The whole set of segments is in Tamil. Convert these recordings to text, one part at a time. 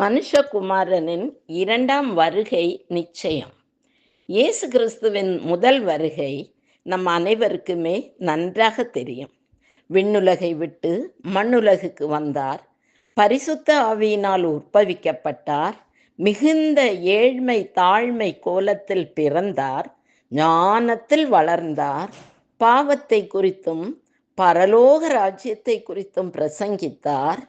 மனுஷகுமாரனின் இரண்டாம் வருகை நிச்சயம். இயேசு கிறிஸ்துவின் முதல் வருகை நம் அனைவருக்குமே நன்றாக தெரியும். விண்ணுலகை விட்டு மண்ணுலகுக்கு வந்தார், பரிசுத்த ஆவியினால் உற்பவிக்கப்பட்டார், மிகுந்த ஏழ்மை தாழ்மை கோலத்தில் பிறந்தார், ஞானத்தில் வளர்ந்தார், பாவத்தை குறித்தும் பரலோக ராஜ்யத்தை குறித்தும் பிரசங்கித்தார்,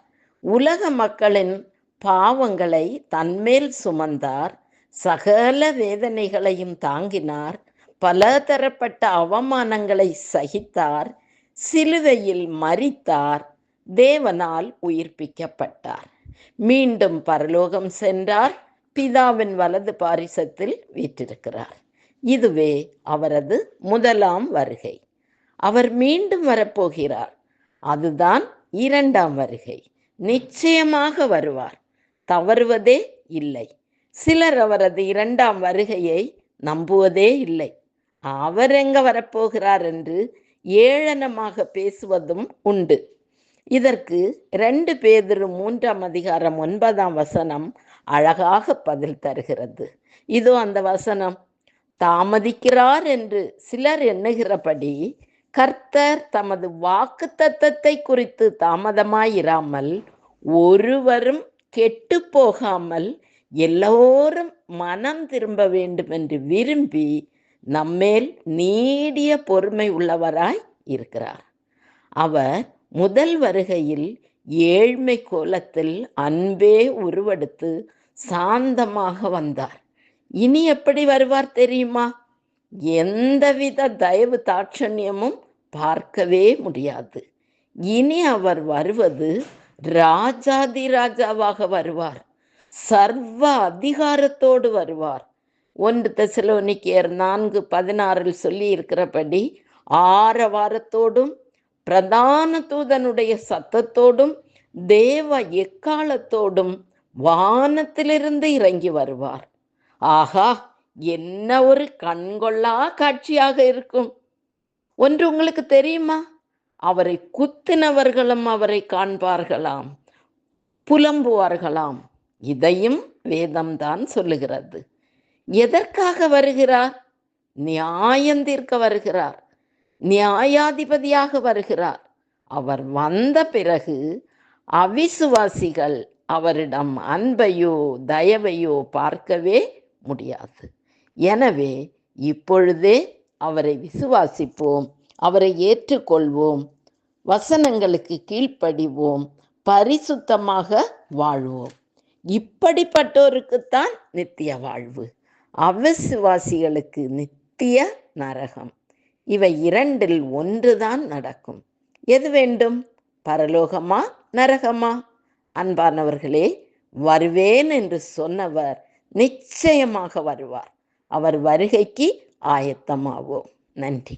உலக மக்களின் பாவங்களை தன்மேல் சுமந்தார், சகல வேதனைகளையும் தாங்கினார், பல தரப்பட்ட அவமானங்களை சகித்தார், சிலுவையில் மரித்தார், தேவனால் உயிர்ப்பிக்கப்பட்டார், மீண்டும் பரலோகம் சென்றார், பிதாவின் வலது பாரிசத்தில் வீற்றிருக்கிறார். இதுவே அவரது முதலாம் வருகை. அவர் மீண்டும் வரப்போகிறார். அதுதான் இரண்டாம் வருகை. நிச்சயமாக வருவார், தவறுவதே இல்லை. சிலர் அவரது இரண்டாம் வருகையை நம்புவதே இல்லை. அவர் எங்க வரப்போகிறார் என்று ஏளனமாக பேசுவதும் உண்டு. இதற்கு 2 பேதுரு 3:9 அழகாக பதில் தருகிறது. இதோ அந்த வசனம். தாமதிக்கிறார் என்று சிலர் எண்ணுகிறபடி கர்த்தர் தமது வாக்குத்தத்தத்தை குறித்து தாமதமாயிராமல், ஒருவரும் கெட்டு போகாமல் எல்லோரும் மனம் திரும்ப வேண்டும் என்று விரும்பி நம்மேல் நீடிய பொறுமை உள்ளவராய் இருக்கிறார். அவர் முதல் வருகையில் ஏழ்மை கோலத்தில் அன்பே உருவெடுத்து சாந்தமாக வந்தார். இனி எப்படி வருவார் தெரியுமா? எந்தவித தயவு தாட்சண்யமும் பார்க்கவே முடியாது. இனி அவர் வருவது ராஜாதி ராஜாவாக வருவார். சர்வ அதிகாரத்தோடு வருவார். 1 தெசலோனிக்கேயர் 4:16 சொல்லி இருக்கிறபடி ஆரவாரத்தோடும் பிரதான தூதனுடைய சத்தத்தோடும் தேவ எக்காலத்தோடும் வானத்திலிருந்து இறங்கி வருவார். ஆகா, என்ன ஒரு கண்கொள்ளா காட்சியாக இருக்கும். ஒன்று உங்களுக்கு தெரியுமா? அவரை குத்தினவர்களும் அவரை காண்பார்களாம், புலம்புவார்களாம். இதையும் வேதம்தான் சொல்லுகிறது. எதற்காக வருகிறார்? நியாயம் தீர்க்க வருகிறார், நியாயாதிபதியாக வருகிறார். அவர் வந்த பிறகு அவிசுவாசிகள் அவரிடம் அன்பையோ தயவையோ பார்க்கவே முடியாது. எனவே இப்பொழுதே அவரை விசுவாசிப்போம், அவரை ஏற்றுக்கொள்வோம், வசனங்களுக்கு கீழ்ப்படிவோம், பரிசுத்தமாக வாழ்வோம். இப்படிப்பட்டோருக்குத்தான் நித்திய வாழ்வு, அவிசுவாசிகளுக்கு நித்திய நரகம். இவை 2இல் ஒன்றுதான் நடக்கும். எது வேண்டும்? பரலோகமா நரகமா? அன்பானவர்களே, வருவேன் என்று சொன்னவர் நிச்சயமாக வருவார். அவர் வருகைக்கு ஆயத்தமாவோம். நன்றி.